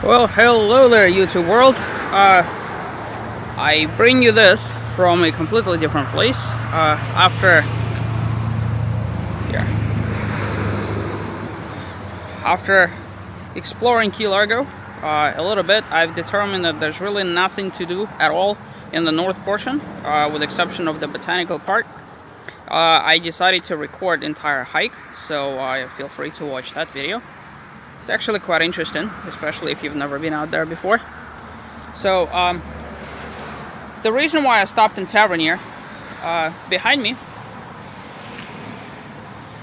Well, hello there, YouTube world. I bring you this from a completely different place. After exploring Key Largo a little bit, I've determined that there's really nothing to do at all in the north portion, with the exception of the botanical park. I decided to record the entire hike, so feel free to watch that video. It's actually quite interesting, especially if you've never been out there before. So, the reason why I stopped in Tavernier, behind me,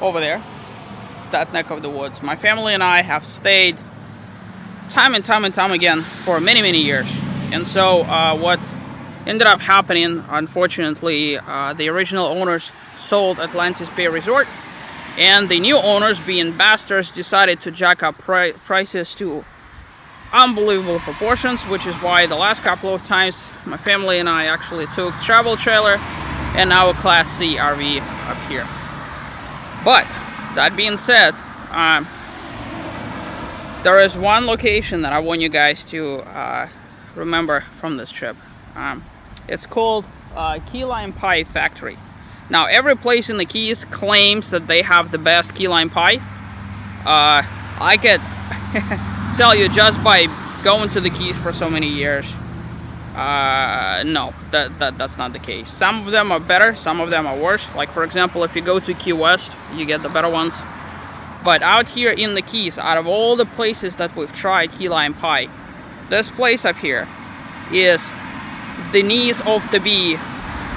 over there, that neck of the woods, my family and I have stayed time and time again for many years. And so, what ended up happening, unfortunately, the original owners sold Atlantis Bay Resort, and the new owners, being bastards, decided to jack up prices to unbelievable proportions, which is why the last couple of times my family and I actually took travel trailer and now a Class C RV up here. But that being said, there is one location that I want you guys to remember from this trip. It's called Key Lime Pie Factory. Now, every place in the Keys claims that they have the best key lime pie. I could tell you, just by going to the Keys for so many years, no, that's not the case. Some of them are better, some of them are worse. Like, for example, if you go to Key West, you get the better ones. But out here in the Keys, out of all the places that we've tried key lime pie, this place up here is the knees of the bee.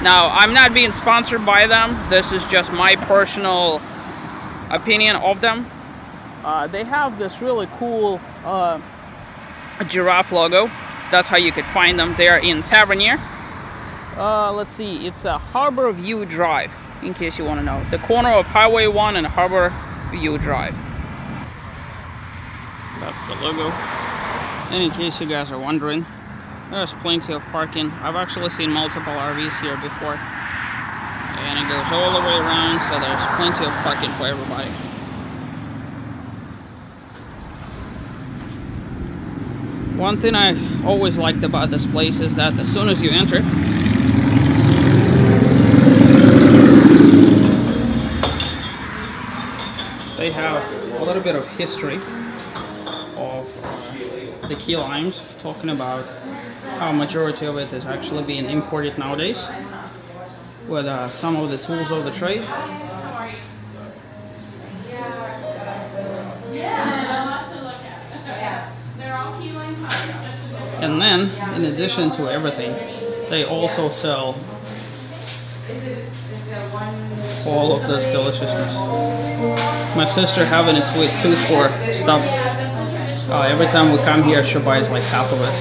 Now, I'm not being sponsored by them. This is just my personal opinion of them. They have this really cool giraffe logo. That's how you could find them. They're in Tavernier. Let's see, it's a Harbor View Drive, in case you want to know. The corner of Highway 1 and Harbor View Drive. That's the logo. And in case you guys are wondering, there's plenty of parking. I've actually seen multiple RVs here before. And it goes all the way around, so there's plenty of parking for everybody. One thing I always liked about this place is that as soon as you enter, they have a little bit of history of the key limes, talking about how majority of it is actually being imported nowadays, with some of the tools of the trade. And then, in addition to everything, they also sell all of this deliciousness. My sister, having a sweet tooth for stuff, every time we come here, she buys like half of it.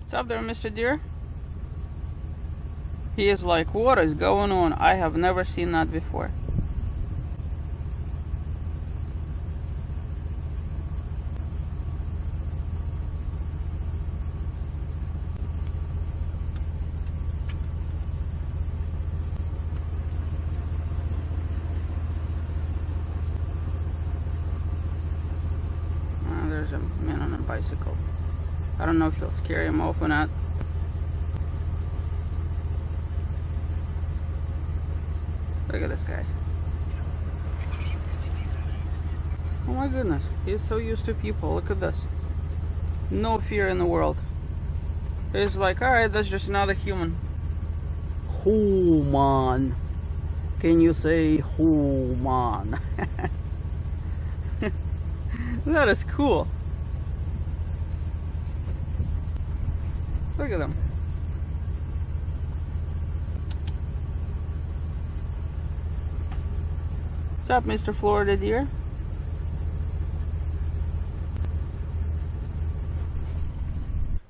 What's up there, Mr. Deer? He is like, what is going on? I have never seen that before. There's a man on a bicycle. I don't know if he'll scare him off or not. Look at this guy. Oh my goodness, he's so used to people. Look at this. No fear in the world. He's like, alright, that's just another human. Human. Can you say human? That is cool. Look at them. What's up, Mr. Florida Deer?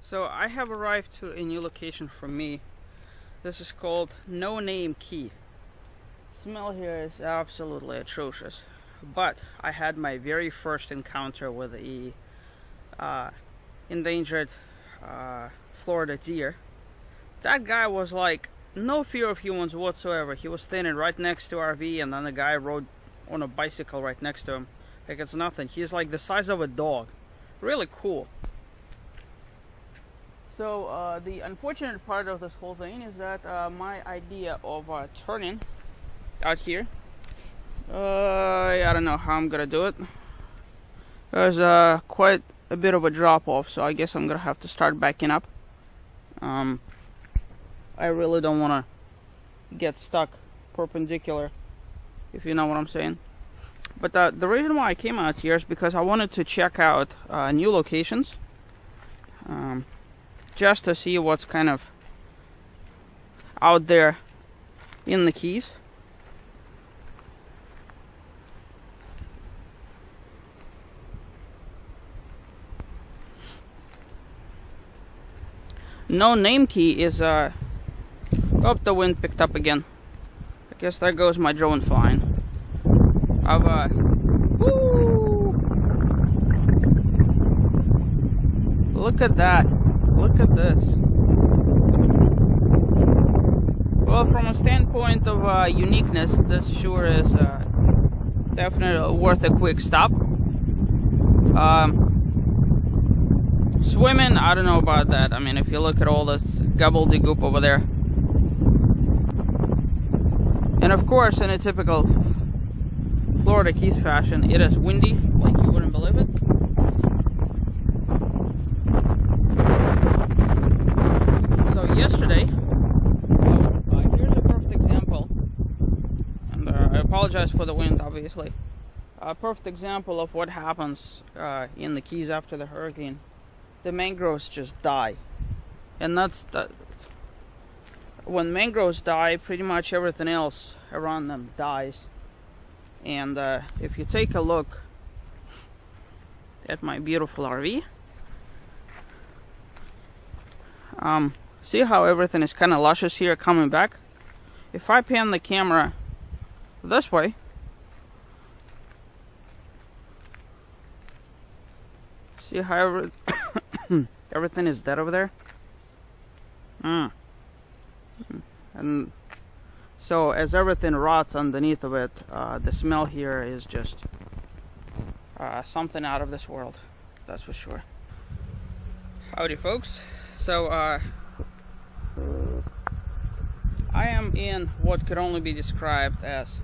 So I have arrived to a new location for me. This is called No Name Key. Smell here is absolutely atrocious. But I had my very first encounter with a endangered Florida deer. That guy was like, no fear of humans whatsoever. He was standing right next to RV, and then the guy rode on a bicycle right next to him. Like it's nothing. He's like the size of a dog. Really cool. So the unfortunate part of this whole thing is that my idea of turning out here, I don't know how I'm gonna do it. There's quite a bit of a drop off, so I guess I'm gonna have to start backing up. I really don't want to get stuck perpendicular, if you know what I'm saying. But the reason why I came out here is because I wanted to check out new locations, just to see what's kind of out there in the Keys. No Name Key is oh, the wind picked up again. I guess there goes my drone flying. I've woo! Look at that. Look at this. Well, from a standpoint of uniqueness, this sure is definitely worth a quick stop. Swimming, I don't know about that. I mean, if you look at all this gobbledygook over there. And of course, in a typical Florida Keys fashion, it is windy, like you wouldn't believe it. So yesterday, here's a perfect example. And I apologize for the wind, obviously. A perfect example of what happens in the Keys after the hurricane. The mangroves just die, and that's when mangroves die, pretty much everything else around them dies. And if you take a look at my beautiful RV, see how everything is kind of luscious here coming back? If I pan the camera this way, see how everything is dead over there? And so as everything rots underneath of it, the smell here is just something out of this world, that's for sure. Howdy folks. So I am in what could only be described as,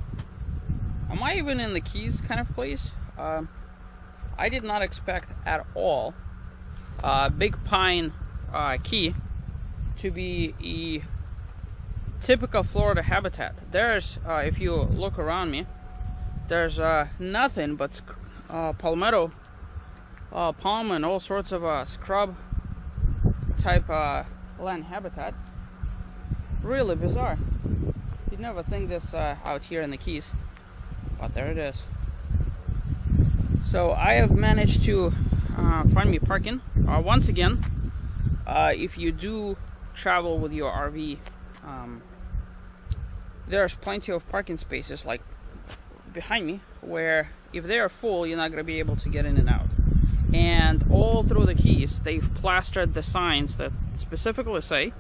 am I even in the Keys kind of place? I did not expect at all Big Pine Key to be a typical Florida habitat. There's, if you look around me, there's nothing but palmetto, palm, and all sorts of scrub type land habitat. Really bizarre. You'd never think this out here in the Keys, but there it is. So I have managed to find me parking once again if you do travel with your RV, there's plenty of parking spaces like behind me where if they are full, you're not going to be able to get in and out. And all through the Keys, they've plastered the signs that specifically say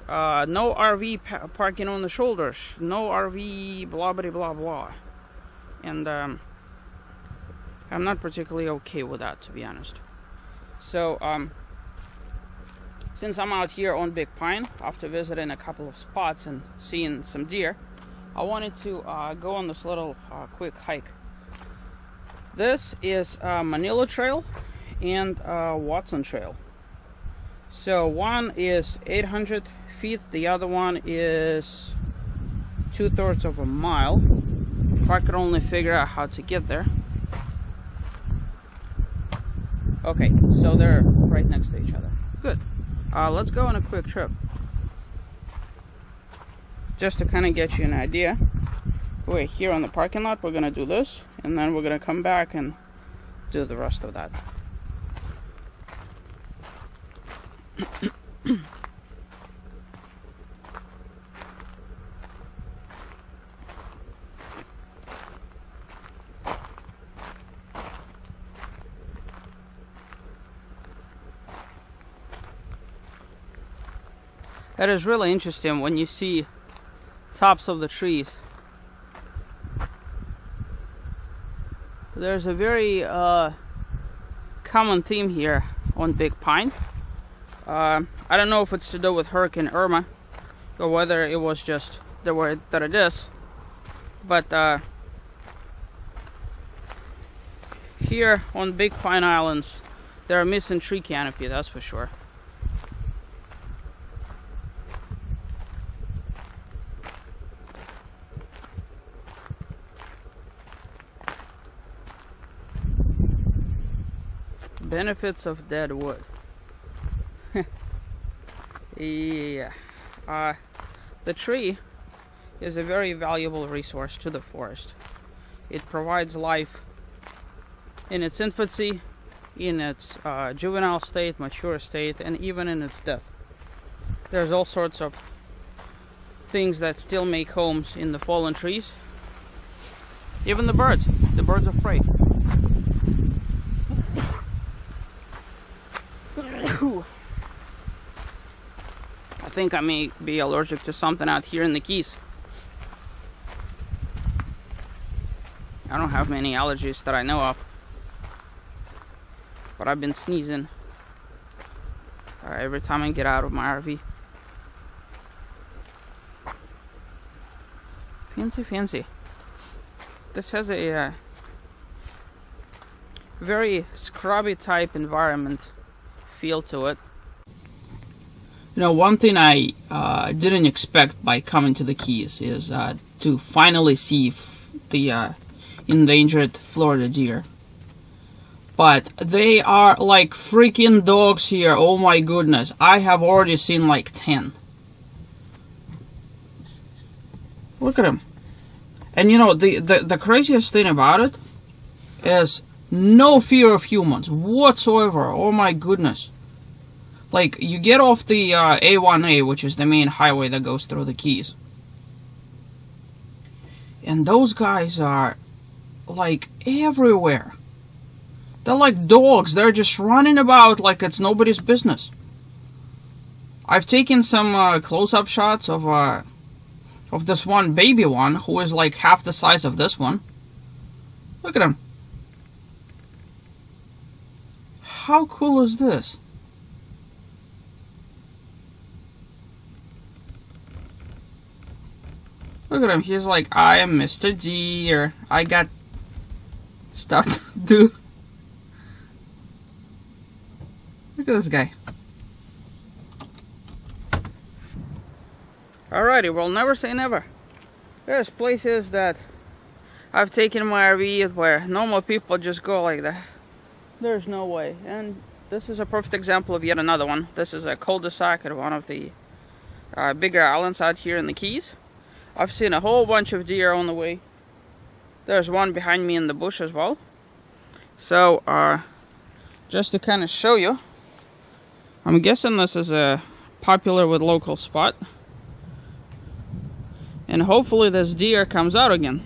no RV parking on the shoulders, no RV blah blah blah blah. And I'm not particularly okay with that, to be honest. So since I'm out here on Big Pine after visiting a couple of spots and seeing some deer, I wanted to go on this little quick hike. This is Manila Trail and Watson Trail. So one is 800 feet, the other one is 2/3 of a mile. If I could only figure out how to get there. Okay, so they're right next to each other. Good. Let's go on a quick trip. Just to kind of get you an idea. We're here on the parking lot. We're going to do this, and then we're going to come back and do the rest of that. It is really interesting when you see tops of the trees. There's a very common theme here on Big Pine. I don't know if it's to do with Hurricane Irma or whether it was just the way that it is, but here on Big Pine Islands, they're missing tree canopy, that's for sure. Benefits of dead wood. Yeah. The tree is a very valuable resource to the forest. It provides life in its infancy, in its juvenile state, mature state, and even in its death. There's all sorts of things that still make homes in the fallen trees. Even the birds of prey. I think I may be allergic to something out here in the Keys. I don't have many allergies that I know of, but I've been sneezing every time I get out of my RV. Fancy. This has a very scrubby type environment feel to it. You know, one thing I didn't expect by coming to the Keys is to finally see the endangered Florida deer. But they are like freaking dogs here. Oh my goodness. I have already seen like 10. Look at them. And you know, the craziest thing about it is no fear of humans whatsoever. Oh my goodness. Like, you get off the A1A, which is the main highway that goes through the Keys. And those guys are, like, everywhere. They're like dogs. They're just running about like it's nobody's business. I've taken some close-up shots of this one baby one, who is like half the size of this one. Look at him. How cool is this? Look at him, he's like, I am Mr. Deer. I got stuff to do. Look at this guy. Alrighty, well, never say never. There's places that I've taken my RV where normal people just go like that. There's no way. And this is a perfect example of yet another one. This is a cul-de-sac at one of the bigger islands out here in the Keys. I've seen a whole bunch of deer on the way. There's one behind me in the bush as well. So, just to kind of show you, I'm guessing this is a popular with local spot. And hopefully this deer comes out again.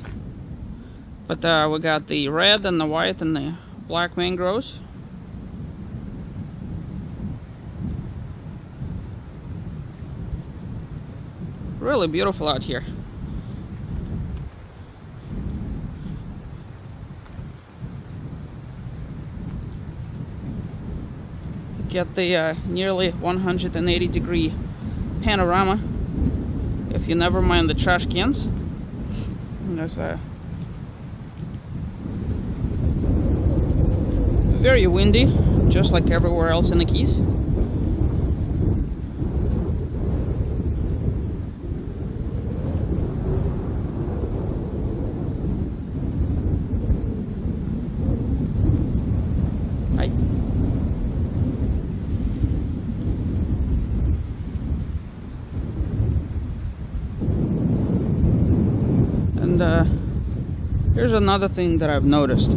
But we got the red and the white and the black mangroves. Really beautiful out here. Get the nearly 180-degree panorama if you never mind the trash cans. And there's a very windy, just like everywhere else in the Keys. Hi. And here's another thing that I've noticed.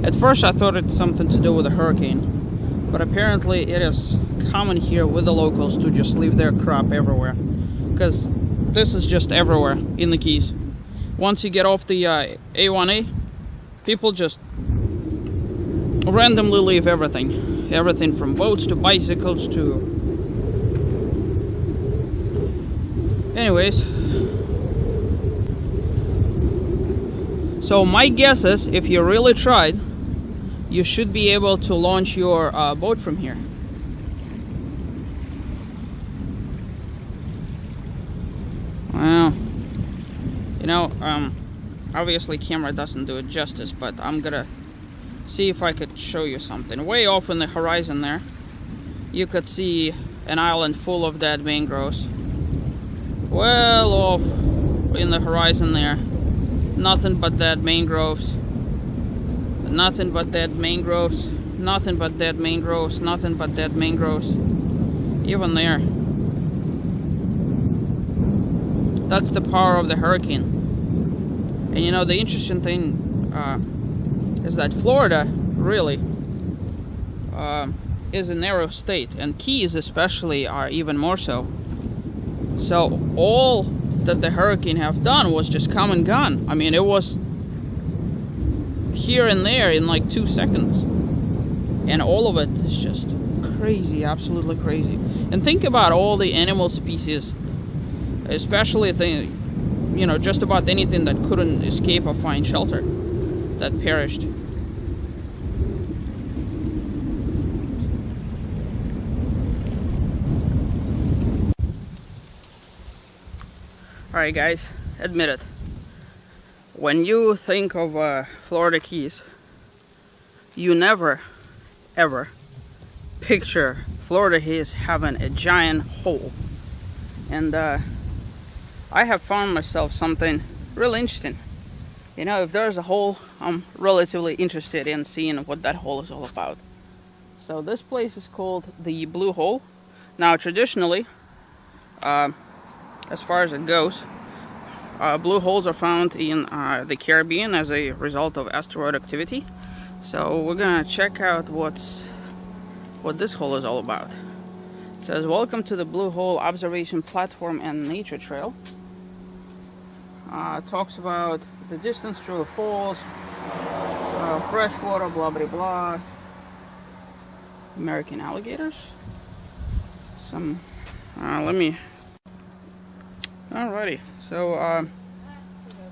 At first I thought it's something to do with a hurricane, but apparently it is common here with the locals to just leave their crop everywhere, because this is just everywhere in the Keys. Once you get off the A1A, people just randomly leave everything from boats to bicycles to... Anyways, so my guess is, if you really tried, you should be able to launch your boat from here. Well, you know, obviously camera doesn't do it justice, but I'm gonna see if I could show you something. Way off in the horizon there, you could see an island full of dead mangroves. Well off in the horizon there, nothing but dead mangroves. Nothing but dead mangroves. Nothing but dead mangroves. Nothing but dead mangroves. Even there. That's the power of the hurricane. And you know, the interesting thing is that Florida really is a narrow state, and Keys especially are even more so. So all that the hurricane have done was just come and gone. I mean, it was here and there in like 2 seconds, and all of it is just crazy, absolutely crazy. And think about all the animal species, especially you know, just about anything that couldn't escape or find shelter, that perished. Alright guys, admit it. When you think of Florida Keys, you never, ever picture Florida Keys having a giant hole. And I have found myself something really interesting. You know, if there's a hole, I'm relatively interested in seeing what that hole is all about. So this place is called the Blue Hole. Now traditionally, as far as it goes, blue holes are found in the Caribbean as a result of asteroid activity. So we're gonna check out what this hole is all about. It says, "Welcome to the Blue Hole Observation Platform and Nature Trail." Talks about the distance through the falls, fresh water, blah blah blah, American alligators. Some, Alrighty, so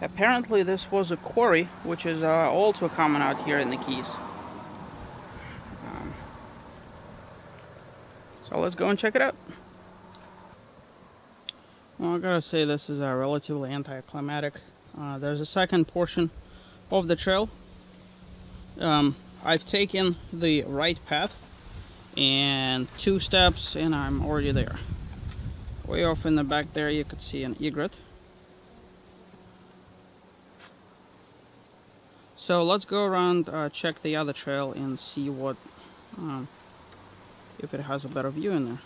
apparently this was a quarry, which is also common out here in the Keys. So let's go and check it out. Well, I gotta say this is relatively anticlimactic. There's a second portion of the trail. I've taken the right path, and 2 steps and I'm already there. Way off in the back there you could see an egret. So let's go around, check the other trail and see what, if it has a better view in there.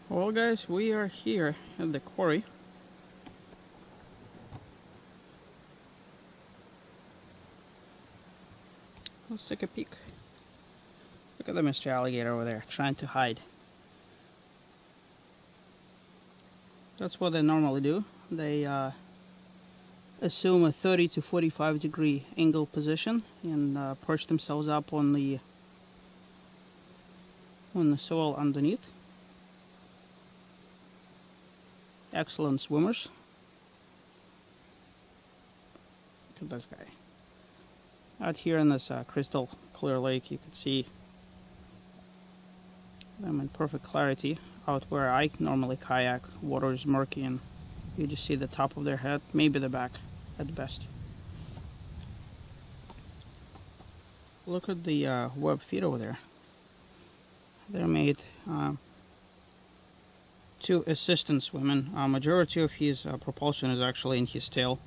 Well guys, we are here at the quarry. Let's take a peek. Look at the Mr. Alligator over there trying to hide. That's what they normally do. They assume a 30 to 45 degree angle position and perch themselves up on the soil underneath. Excellent swimmers. Look at this guy. Out here in this crystal clear lake, you can see them in perfect clarity. Out where I normally kayak, water is murky and you just see the top of their head, maybe the back at best. Look at the web feet over there. They're made to assistant swimming. Majority of his propulsion is actually in his tail.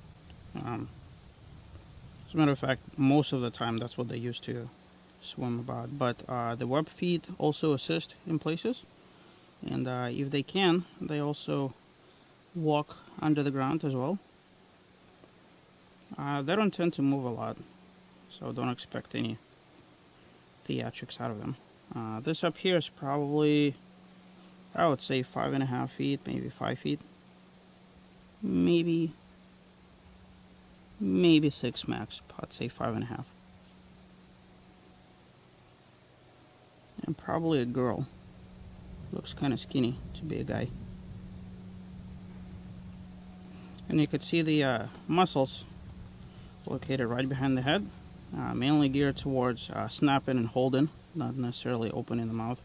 As a matter of fact, most of the time that's what they use to swim about. But the web feet also assist in places. And if they can, they also walk under the ground as well. They don't tend to move a lot, so don't expect any theatrics out of them. This up here is probably, I would say 5.5 feet, maybe 5 feet. Maybe 6 max, I'd say 5.5. And probably a girl. Looks kind of skinny to be a guy. And you could see the muscles located right behind the head, mainly geared towards snapping and holding, not necessarily opening the mouth.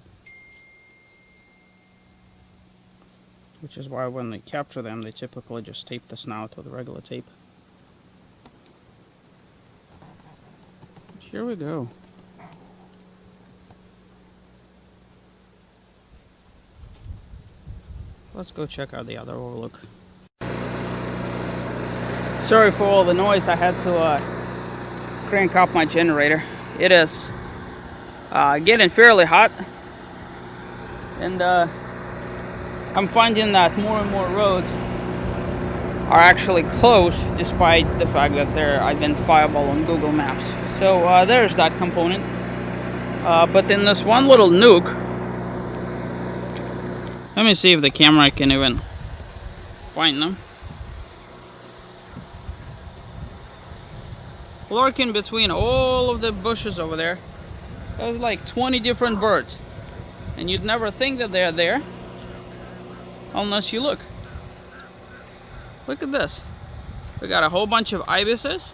Which is why when they capture them, they typically just tape the snout with regular tape. Here we go. Let's go check out the other overlook. Sorry for all the noise. I had to crank up my generator. It is getting fairly hot, and I'm finding that more and more roads are actually closed despite the fact that they're identifiable on Google Maps. So there's that component. But in this one little nook, let me see if the camera can even find them. Lurking between all of the bushes over there, there's like 20 different birds. And you'd never think that they're there unless you look. Look at this. We got a whole bunch of ibises.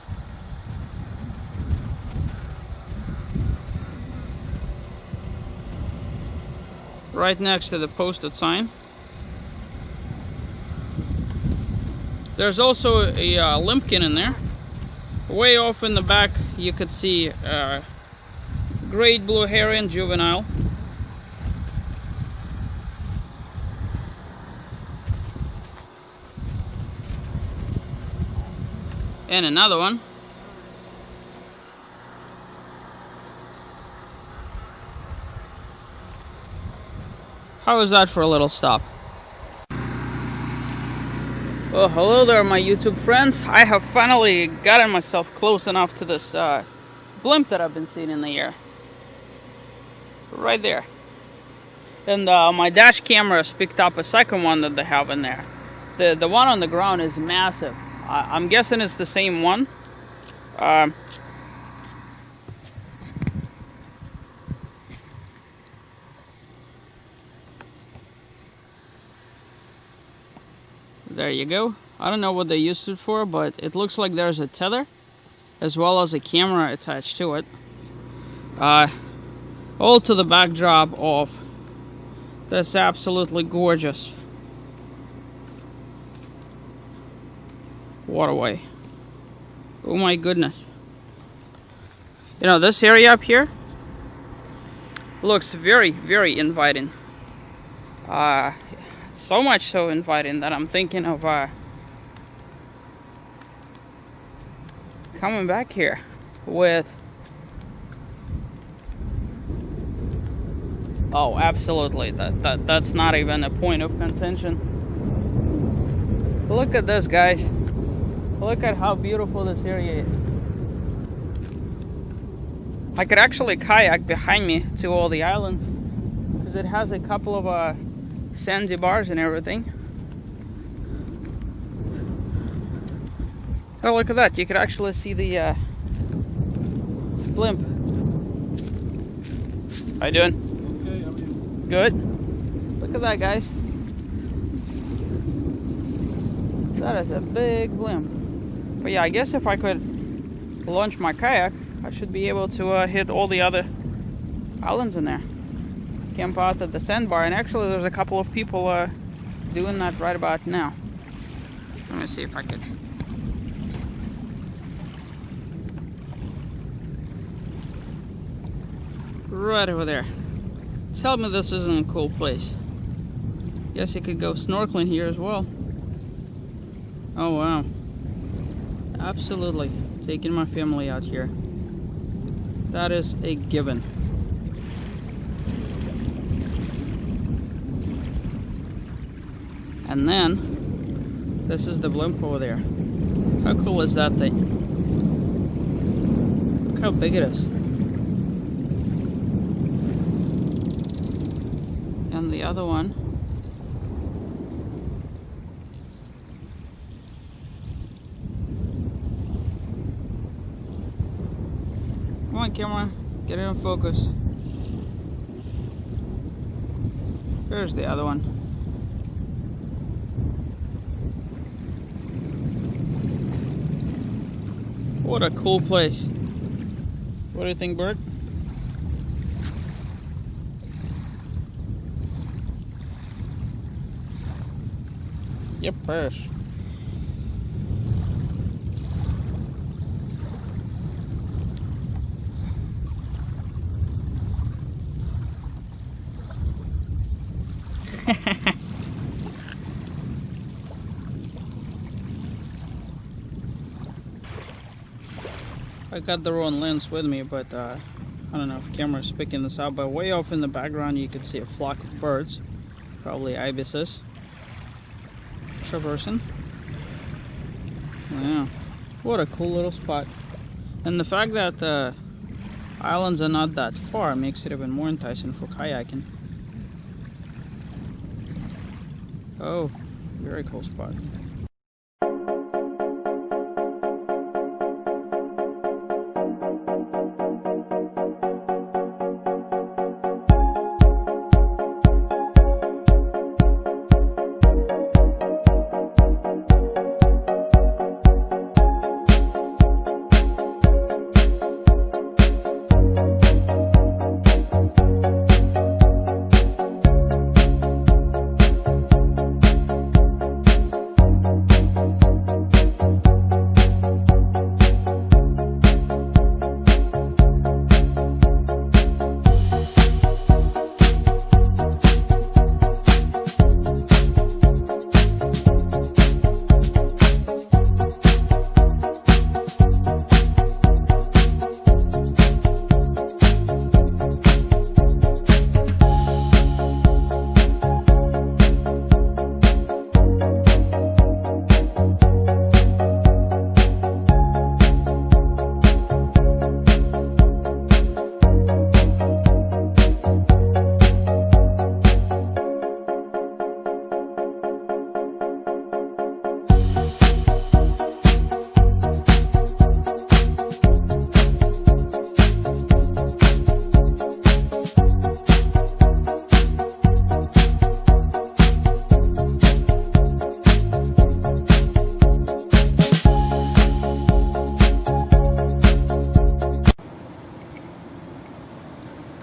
Right next to the posted sign. There's also a limpkin in there. Way off in the back you could see great blue heron juvenile. And another one. How was that for a little stop? Well, hello there, my YouTube friends. I have finally gotten myself close enough to this blimp that I've been seeing in the air. Right there. And my dash camera has picked up a second one that they have in there. The one on the ground is massive. I'm guessing it's the same one. There you go. I don't know what they used it for, but it looks like there's a tether as well as a camera attached to it. All to the backdrop of this absolutely gorgeous waterway. Oh my goodness. You know, this area up here looks very, very inviting. So much so inviting that I'm thinking of coming back here with... Oh, absolutely. That's not even a point of contention. Look at this, guys. Look at how beautiful this area is. I could actually kayak behind me to all the islands because it has a couple of sandy bars and everything. Oh, look at that. You could actually see the blimp. How you doing? Okay, how are you? Good. Look at that, guys. That is a big blimp. But yeah, I guess if I could launch my kayak, I should be able to hit all the other islands in there. Camp out at the sandbar, and actually there's a couple of people doing that right about now. Let me see if I could. Right over there. Tell me this isn't a cool place. Guess you could go snorkeling here as well. Oh wow. Absolutely. Taking my family out here. That is a given. And then, this is the blimp over there. How cool is that thing? Look how big it is. And the other one. Come on, camera, get it in focus. There's the other one. What a cool place. What do you think, Bert? Yep, Paris. I got the wrong lens with me, but I don't know if camera's picking this up, but way off in the background you can see a flock of birds, probably ibises, traversing. Yeah, what a cool little spot. And the fact that the islands are not that far makes it even more enticing for kayaking. Oh, very cool spot.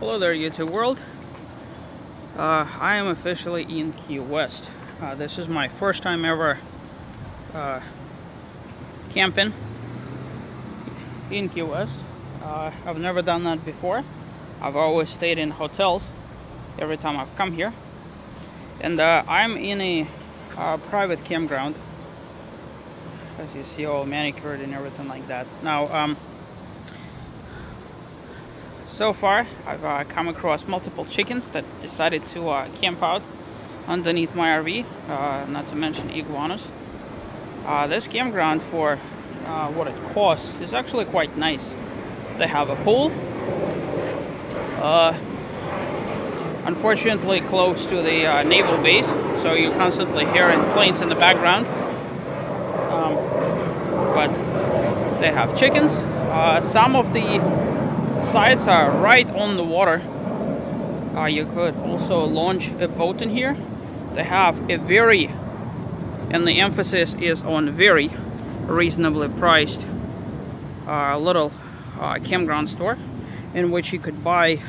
Hello there, YouTube world. I am officially in Key West. This is my first time ever camping in Key West. I've never done that before. I've always stayed in hotels every time I've come here. And I'm in a private campground, as you see, all manicured and everything like that. Now, so far, I've come across multiple chickens that decided to camp out underneath my RV, not to mention iguanas. This campground, for what it costs, is actually quite nice. They have a pool, unfortunately close to the naval base, so you constantly hearing planes in the background. But they have chickens. Some of the sites are right on the water. You could also launch a boat in here. They have a very, and the emphasis is on very reasonably priced little campground store in which you could buy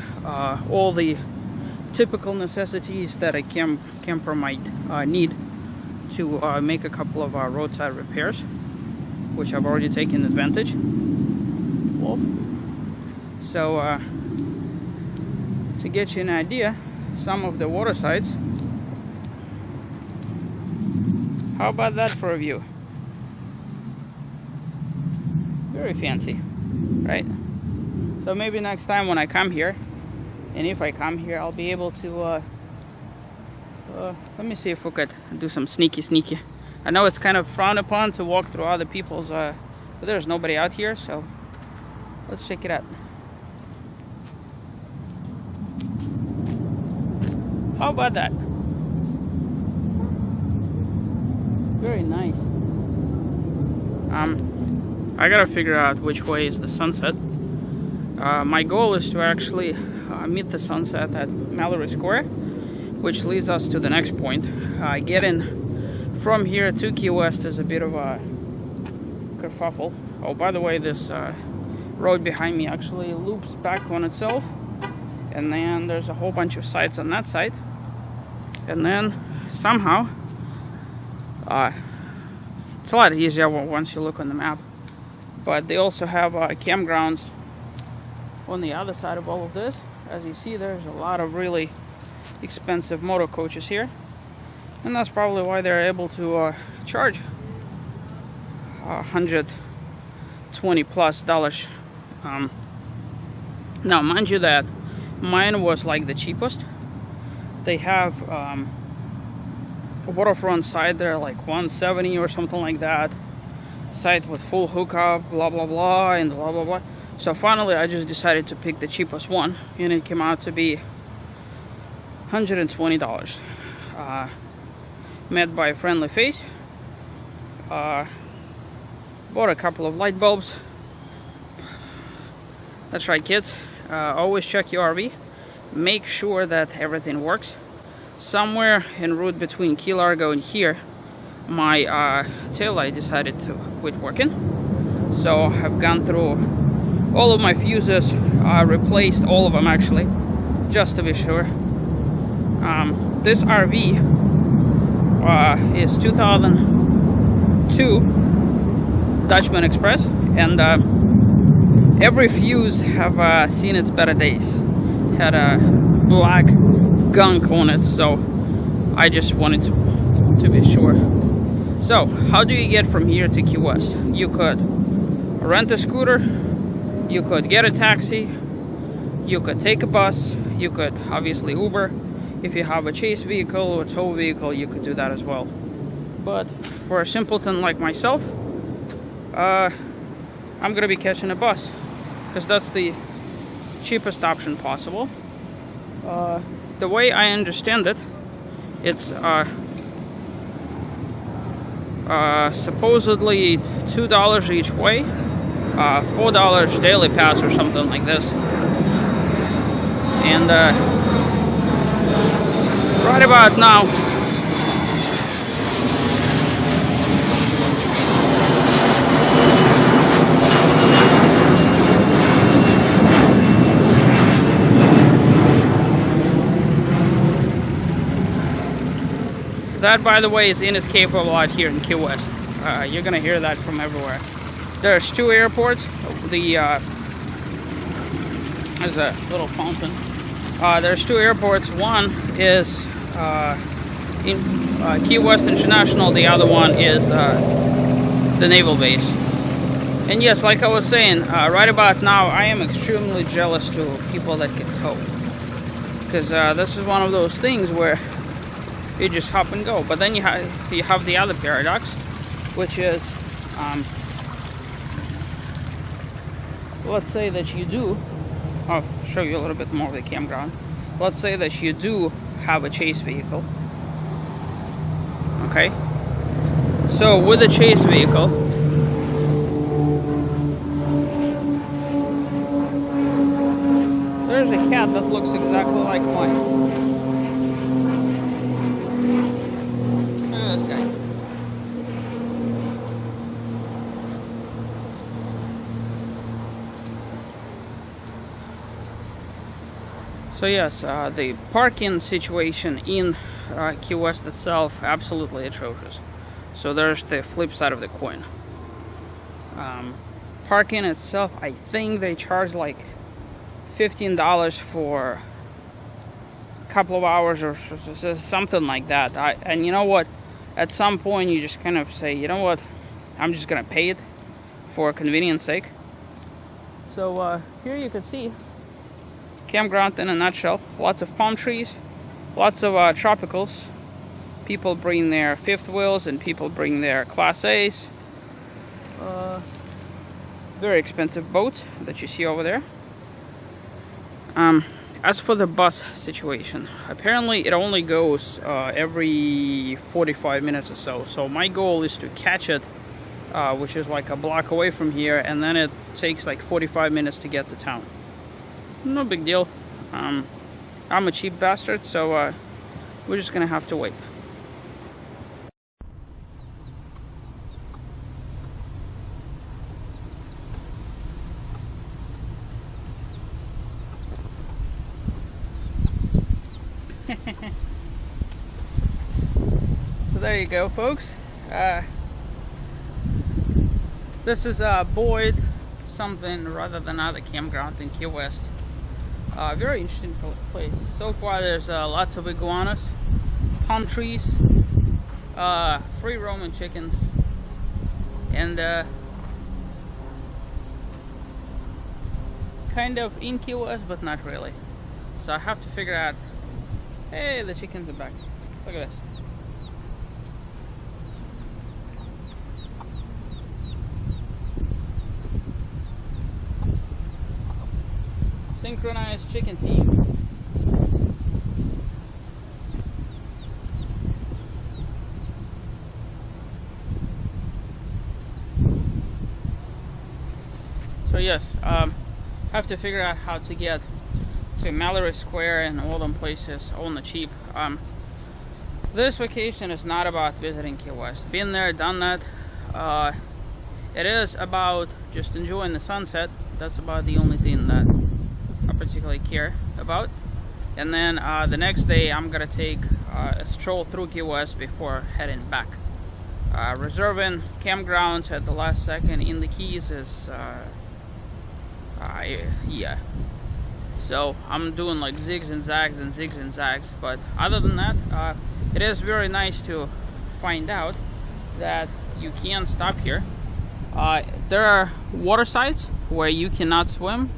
all the typical necessities that a camper might need to make a couple of roadside repairs, which I've already taken advantage of. So to get you an idea, some of the water sites. How about that for a view? Very fancy, right? So maybe next time when I come here, and if I come here, I'll be able to let me see if we could do some sneaky. I know it's kind of frowned upon to walk through other people's, but there's nobody out here, so let's check it out. How about that? Very nice. I gotta figure out which way is the sunset. My goal is to actually meet the sunset at Mallory Square, which leads us to the next point. Getting from here to Key West is a bit of a kerfuffle. Oh, by the way, this road behind me actually loops back on itself, and then there's a whole bunch of sites on that side, and then somehow it's a lot easier once you look on the map. But they also have campgrounds on the other side of all of this. As you see, there's a lot of really expensive motor coaches here, and that's probably why they're able to charge $120+ now mind you that mine was like the cheapest. They have a waterfront site there like $170 or something like that, site with full hookup, blah blah blah and blah blah blah. So finally I just decided to pick the cheapest one, and it came out to be $120. Met by a friendly face. Bought a couple of light bulbs. That's right, kids. Always check your RV. Make sure that everything works. Somewhere en route between Key Largo and here, my taillight decided to quit working. So I've gone through all of my fuses, replaced all of them actually, just to be sure. This RV is 2002 Dutchman Express, and every fuse have seen its better days. Had a black gunk on it, so I just wanted to be sure. So how do you get from here to Key West? You could rent a scooter, you could get a taxi, you could take a bus, you could obviously Uber. If you have a chase vehicle or a tow vehicle, you could do that as well. But for a simpleton like myself, I'm gonna be catching a bus, because that's the cheapest option possible. The way I understand it, it's supposedly $2 each way, $4 daily pass or something like this. And right about now, that, by the way, is inescapable out here in Key West. You're gonna hear that from everywhere. There's two airports. There's a little fountain. There's two airports. One is in Key West International. The other one is the naval base. And yes, like I was saying, right about now, I am extremely jealous to people that can tow, because this is one of those things where you just hop and go. But then you have the other paradox, which is, let's say that you do I'll show you a little bit more of the campground. Let's say that you do have a chase vehicle. Okay. So with a chase vehicle, there's a cat that looks exactly like mine. Look at this guy. So yes, the parking situation in Key West itself, absolutely atrocious. So there's the flip side of the coin. Parking itself, I think they charge like $15 for a couple of hours or something like that. And you know what? At some point you just kind of say, you know what? I'm just gonna pay it for convenience sake. So here you can see campground in a nutshell. Lots of palm trees, lots of tropicals. People bring their fifth wheels and people bring their Class A's. Very expensive boats that you see over there. As for the bus situation, apparently it only goes every 45 minutes or so. So my goal is to catch it, which is like a block away from here, and then it takes like 45 minutes to get to town. No big deal. I'm a cheap bastard, so we're just gonna have to wait. So there you go, folks. This is Boyd something rather than other campground in Key West. Very interesting place. So far there's lots of iguanas, palm trees, free roaming chickens, and kind of in Key West, but not really. So I have to figure out. Hey, the chickens are back. Look at this. Synchronized chicken team. So yes, have to figure out how to get to Mallory Square and all them places on the cheap. This vacation is not about visiting Key West. Been there, done that. It is about just enjoying the sunset. That's about the only thing that I particularly care about. And then the next day I'm gonna take a stroll through Key West before heading back. Reserving campgrounds at the last second in the Keys is yeah. So I'm doing like zigs and zags, but other than that, it is very nice to find out that you can stop here. There are water sides where you cannot swim.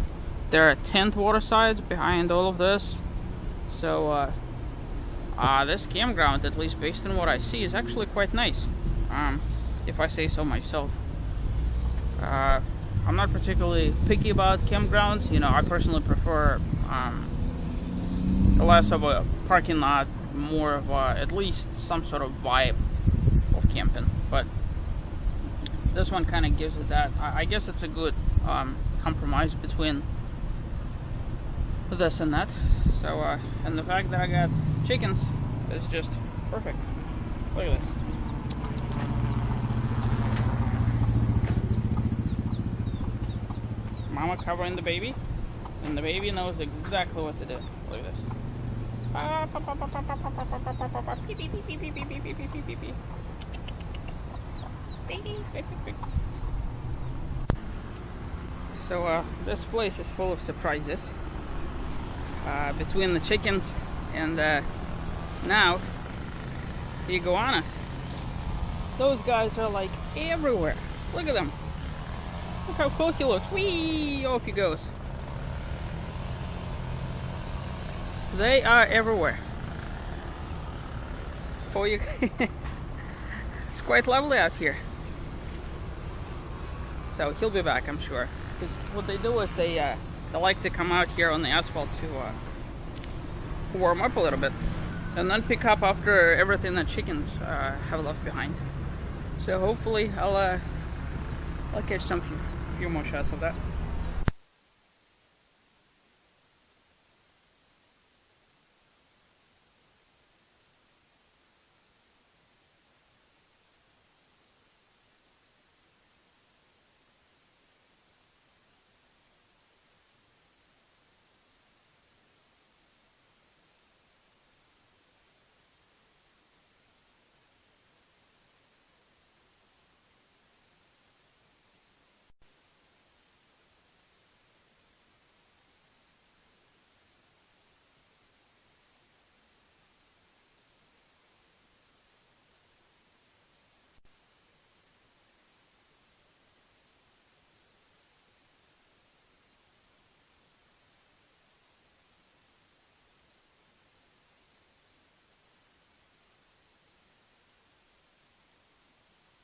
There are tent water sides behind all of this. So this campground, at least based on what I see, is actually quite nice, if I say so myself. I'm not particularly picky about campgrounds. You know, I personally prefer less of a parking lot, more of a, at least some sort of vibe of camping. But this one kind of gives it that. I guess it's a good compromise between this and that. So, and the fact that I got chickens is just perfect. Look at this. Mama covering the baby, and the baby knows exactly what to do. Look at this. So this place is full of surprises. Between the chickens and now the iguanas. Those guys are like everywhere. Look at them. Look how cool he looks. Whee! Off he goes. They are everywhere. Oh, you it's quite lovely out here. So he'll be back, I'm sure. 'Cause what they do is they They like to come out here on the asphalt to warm up a little bit and then pick up after everything that chickens have left behind. So hopefully I'll catch some few more shots of that.